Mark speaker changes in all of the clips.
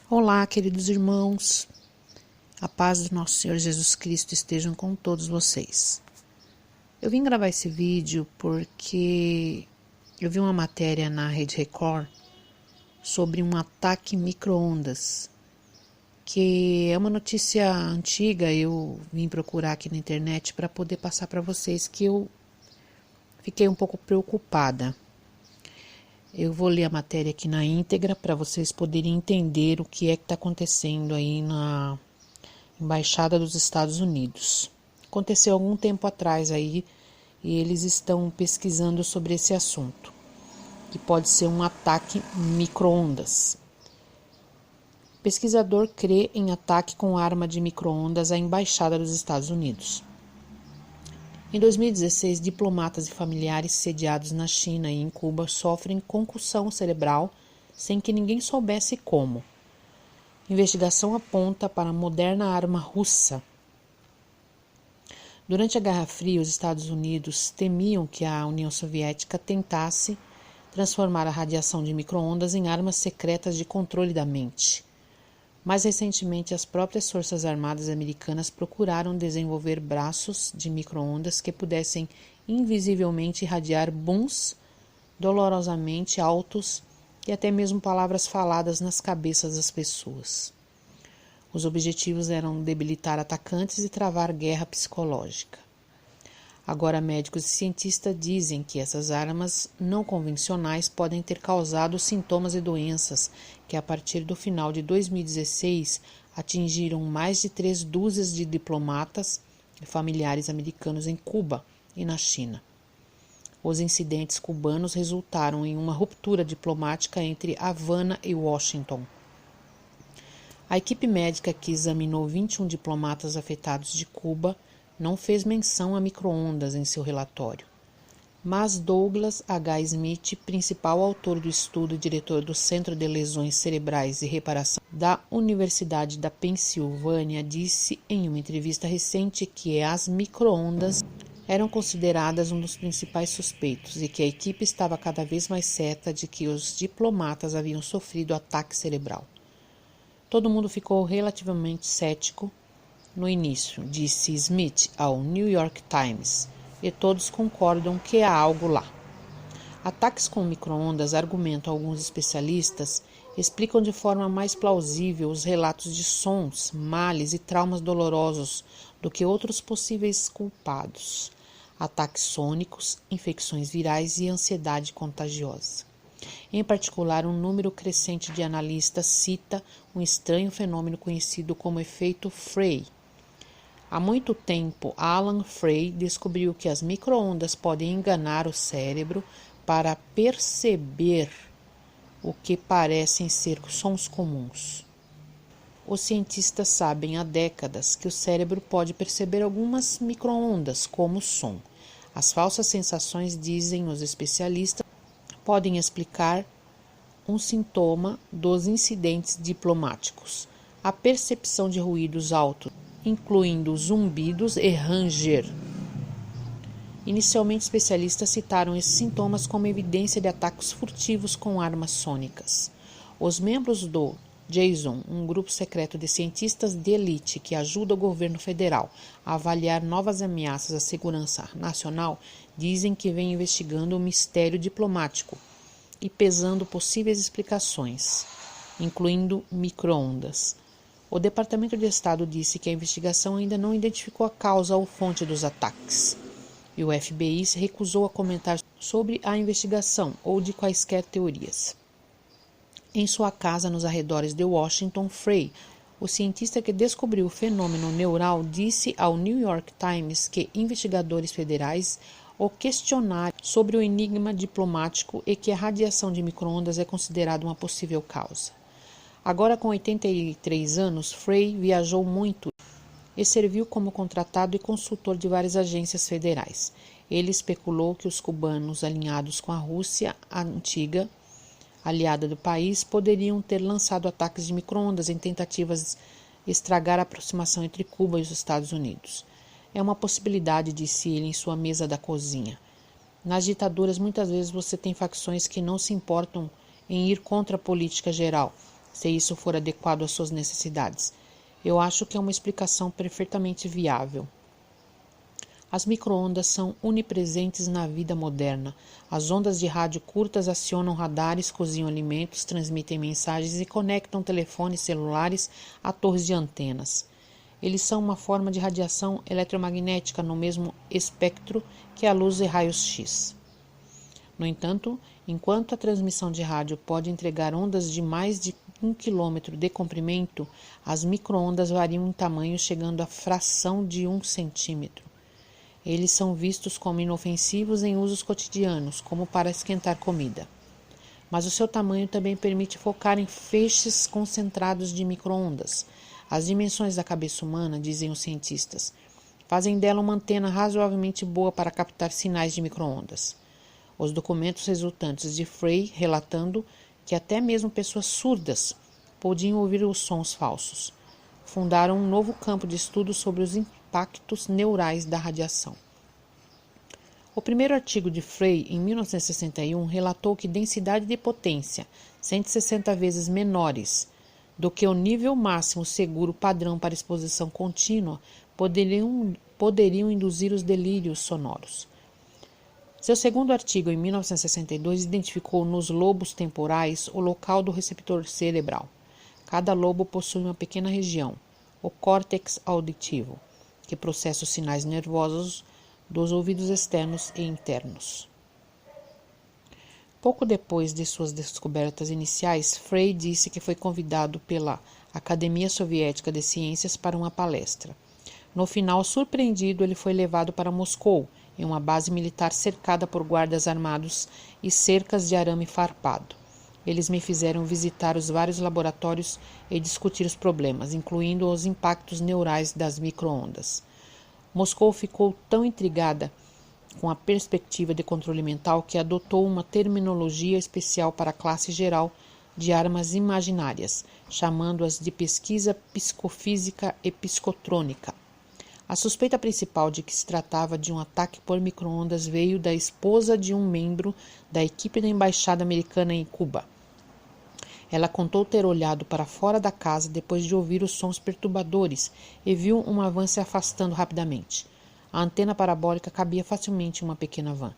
Speaker 1: Olá, queridos irmãos, a paz do nosso Senhor Jesus Cristo estejam com todos vocês. Eu vim gravar esse vídeo porque eu vi uma matéria na Rede Record sobre um ataque micro-ondas, que é uma notícia antiga. Eu vim procurar aqui na internet para poder passar para vocês, que eu fiquei um pouco preocupada. Eu vou ler a matéria aqui na íntegra para vocês poderem entender o que é que está acontecendo aí na Embaixada dos Estados Unidos. Aconteceu algum tempo atrás aí e eles estão pesquisando sobre esse assunto, que pode ser um ataque micro-ondas. Pesquisador crê em ataque com arma de micro-ondas à Embaixada dos Estados Unidos. Em 2016, diplomatas e familiares sediados na China e em Cuba sofrem concussão cerebral sem que ninguém soubesse como. Investigação aponta para a moderna arma russa. Durante a Guerra Fria, os Estados Unidos temiam que a União Soviética tentasse transformar a radiação de micro-ondas em armas secretas de controle da mente. Mais recentemente, as próprias Forças Armadas americanas procuraram desenvolver braços de micro-ondas que pudessem invisivelmente irradiar booms dolorosamente altos e até mesmo palavras faladas nas cabeças das pessoas. Os objetivos eram debilitar atacantes e travar guerra psicológica. Agora, médicos e cientistas dizem que essas armas não convencionais podem ter causado sintomas e doenças que, a partir do final de 2016, atingiram mais de 3 dúzias de diplomatas e familiares americanos em Cuba e na China. Os incidentes cubanos resultaram em uma ruptura diplomática entre Havana e Washington. A equipe médica que examinou 21 diplomatas afetados de Cuba não fez menção a micro-ondas em seu relatório. Mas Douglas H. Smith, principal autor do estudo e diretor do Centro de Lesões Cerebrais e Reparação da Universidade da Pensilvânia, disse em uma entrevista recente que as micro-ondas eram consideradas um dos principais suspeitos e que a equipe estava cada vez mais certa de que os diplomatas haviam sofrido ataque cerebral. Todo mundo ficou relativamente cético no início, disse Smith ao New York Times, e todos concordam que há algo lá. Ataques com micro-ondas, argumentam alguns especialistas, explicam de forma mais plausível os relatos de sons, males e traumas dolorosos do que outros possíveis culpados. Ataques sônicos, infecções virais e ansiedade contagiosa. Em particular, um número crescente de analistas cita um estranho fenômeno conhecido como efeito Frey. Há muito tempo, Alan Frey descobriu que as micro-ondas podem enganar o cérebro para perceber o que parecem ser sons comuns. Os cientistas sabem há décadas que o cérebro pode perceber algumas micro-ondas como som. As falsas sensações, dizem os especialistas, podem explicar um sintoma dos incidentes diplomáticos: a percepção de ruídos altos, incluindo zumbidos e ranger. Inicialmente, especialistas citaram esses sintomas como evidência de ataques furtivos com armas sônicas. Os membros do JSON, um grupo secreto de cientistas de elite que ajuda o governo federal a avaliar novas ameaças à segurança nacional, dizem que vem investigando o mistério diplomático e pesando possíveis explicações, incluindo micro-ondas. O Departamento de Estado disse que a investigação ainda não identificou a causa ou fonte dos ataques, e o FBI se recusou a comentar sobre a investigação ou de quaisquer teorias. Em sua casa nos arredores de Washington, Frey, o cientista que descobriu o fenômeno neural, disse ao New York Times que investigadores federais o questionaram sobre o enigma diplomático e que a radiação de micro-ondas é considerada uma possível causa. Agora, com 83 anos, Frey viajou muito e serviu como contratado e consultor de várias agências federais. Ele especulou que os cubanos alinhados com a Rússia, a antiga aliada do país, poderiam ter lançado ataques de micro-ondas em tentativas de estragar a aproximação entre Cuba e os Estados Unidos. É uma possibilidade, disse ele em sua mesa da cozinha. Nas ditaduras, muitas vezes você tem facções que não se importam em ir contra a política geral, se isso for adequado às suas necessidades. Eu acho que é uma explicação perfeitamente viável. As micro-ondas são onipresentes na vida moderna. As ondas de rádio curtas acionam radares, cozinham alimentos, transmitem mensagens e conectam telefones celulares a torres de antenas. Eles são uma forma de radiação eletromagnética no mesmo espectro que a luz e raios X. No entanto, enquanto a transmissão de rádio pode entregar ondas de mais de 1 km de comprimento, as micro-ondas variam em tamanho, chegando à fração de 1 centímetro. Eles são vistos como inofensivos em usos cotidianos, como para esquentar comida. Mas o seu tamanho também permite focar em feixes concentrados de micro-ondas. As dimensões da cabeça humana, dizem os cientistas, fazem dela uma antena razoavelmente boa para captar sinais de micro-ondas. Os documentos resultantes de Frey relatando que até mesmo pessoas surdas podiam ouvir os sons falsos, fundaram um novo campo de estudo sobre os impactos neurais da radiação. O primeiro artigo de Frey, em 1961, relatou que densidade de potência 160 vezes menores do que o nível máximo seguro padrão para exposição contínua poderiam induzir os delírios sonoros. Seu segundo artigo, em 1962, identificou nos lobos temporais o local do receptor cerebral. Cada lobo possui uma pequena região, o córtex auditivo, que processa os sinais nervosos dos ouvidos externos e internos. Pouco depois de suas descobertas iniciais, Frey disse que foi convidado pela Academia Soviética de Ciências para uma palestra. No final, surpreendido, ele foi levado para Moscou, em uma base militar cercada por guardas armados e cercas de arame farpado. Eles me fizeram visitar os vários laboratórios e discutir os problemas, incluindo os impactos neurais das micro-ondas. Moscou ficou tão intrigada com a perspectiva de controle mental que adotou uma terminologia especial para a classe geral de armas imaginárias, chamando-as de pesquisa psicofísica e psicotrônica. A suspeita principal de que se tratava de um ataque por micro-ondas veio da esposa de um membro da equipe da embaixada americana em Cuba. Ela contou ter olhado para fora da casa depois de ouvir os sons perturbadores e viu uma van se afastando rapidamente. A antena parabólica cabia facilmente em uma pequena van.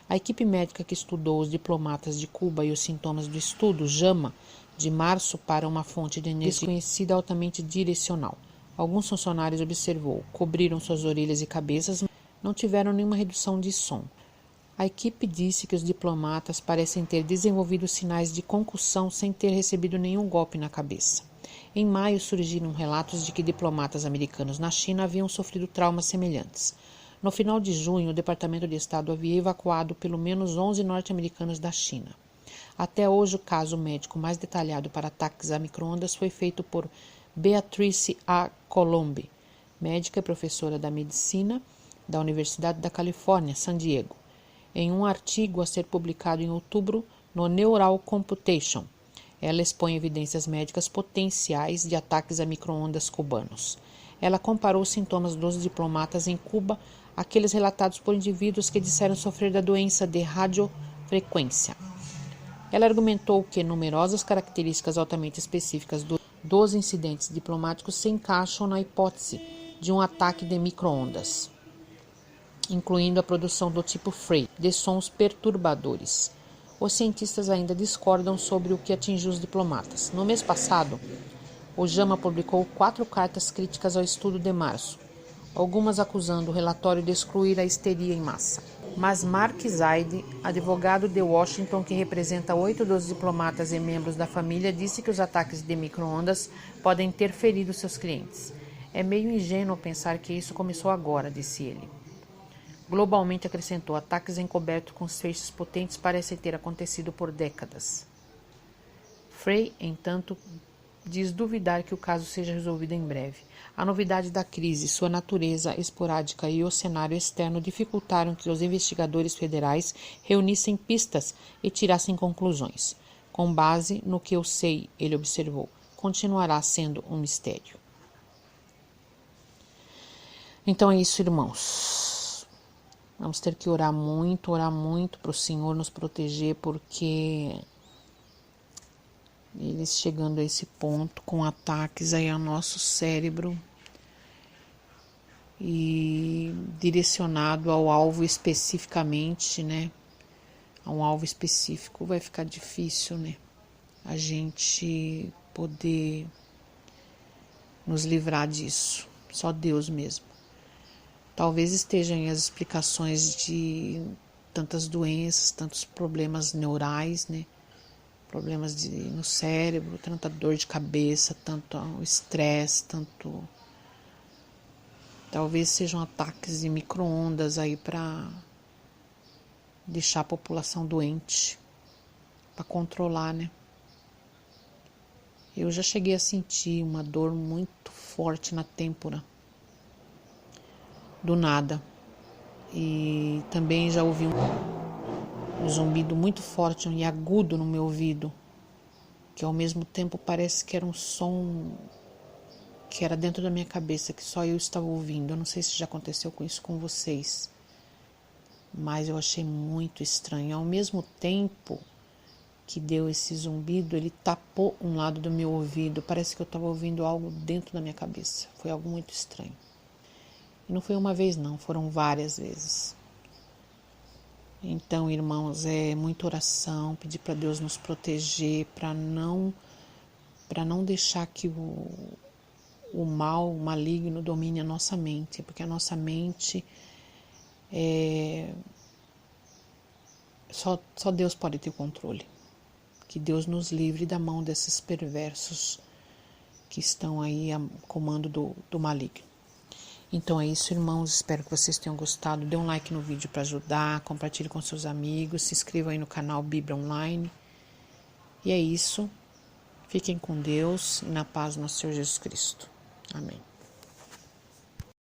Speaker 1: A equipe médica que estudou os diplomatas de Cuba e os sintomas do estudo JAMA de março para uma fonte de energia desconhecida altamente direcional. Alguns funcionários observou, cobriram suas orelhas e cabeças, mas não tiveram nenhuma redução de som. A equipe disse que os diplomatas parecem ter desenvolvido sinais de concussão sem ter recebido nenhum golpe na cabeça. Em maio surgiram relatos de que diplomatas americanos na China haviam sofrido traumas semelhantes. No final de junho, o Departamento de Estado havia evacuado pelo menos 11 norte-americanos da China. Até hoje, o caso médico mais detalhado para ataques a micro-ondas foi feito por Beatrice A. Colombi, médica e professora da medicina da Universidade da Califórnia, San Diego, em um artigo a ser publicado em outubro no Neural Computation. Ela expõe evidências médicas potenciais de ataques a micro-ondas cubanos. Ela comparou os sintomas dos diplomatas em Cuba àqueles relatados por indivíduos que disseram sofrer da doença de radiofrequência. Ela argumentou que numerosas características altamente específicas dos incidentes diplomáticos se encaixam na hipótese de um ataque de micro-ondas, incluindo a produção do tipo Frey, de sons perturbadores. Os cientistas ainda discordam sobre o que atingiu os diplomatas. No mês passado, o JAMA publicou 4 cartas críticas ao estudo de março, algumas acusando o relatório de excluir a histeria em massa. Mas Mark Zaid, advogado de Washington que representa 8 dos diplomatas e membros da família, disse que os ataques de micro-ondas podem ter ferido seus clientes. É meio ingênuo pensar que isso começou agora, disse ele. Globalmente, acrescentou, ataques encobertos com feixes potentes parecem ter acontecido por décadas. Frey, entanto, diz duvidar que o caso seja resolvido em breve. A novidade da crise, sua natureza esporádica e o cenário externo dificultaram que os investigadores federais reunissem pistas e tirassem conclusões. Com base no que eu sei, ele observou, continuará sendo um mistério. Então é isso, irmãos. Vamos ter que orar muito para o Senhor nos proteger, porque eles chegando a esse ponto com ataques aí ao nosso cérebro e direcionado ao alvo especificamente, né? A um alvo específico, vai ficar difícil, né? A gente poder nos livrar disso. Só Deus mesmo. Talvez estejam as explicações de tantas doenças, tantos problemas neurais, né? Problemas no cérebro, tanta dor de cabeça, tanto estresse, tanto... Talvez sejam ataques de micro-ondas aí para deixar a população doente, para controlar, né? Eu já cheguei a sentir uma dor muito forte na têmpora, do nada. E também já ouvi um zumbido muito forte e agudo no meu ouvido, que ao mesmo tempo parece que era um som que era dentro da minha cabeça, que só eu estava ouvindo. Eu não sei se já aconteceu com isso com vocês, mas eu achei muito estranho. Ao mesmo tempo que deu esse zumbido, ele tapou um lado do meu ouvido. Parece que eu estava ouvindo algo dentro da minha cabeça. Foi algo muito estranho. E não foi uma vez não, foram várias vezes. Então, irmãos, é muita oração, pedir para Deus nos proteger, para não deixar que o mal, o maligno domine a nossa mente, porque a nossa mente só Deus pode ter o controle. Que Deus nos livre da mão desses perversos que estão aí a comando do maligno. Então é isso, irmãos. Espero que vocês tenham gostado. Dê um like no vídeo para ajudar, compartilhe com seus amigos, se inscreva aí no canal Bíblia Online. E é isso. Fiquem com Deus e na paz do nosso Senhor Jesus Cristo. Amém.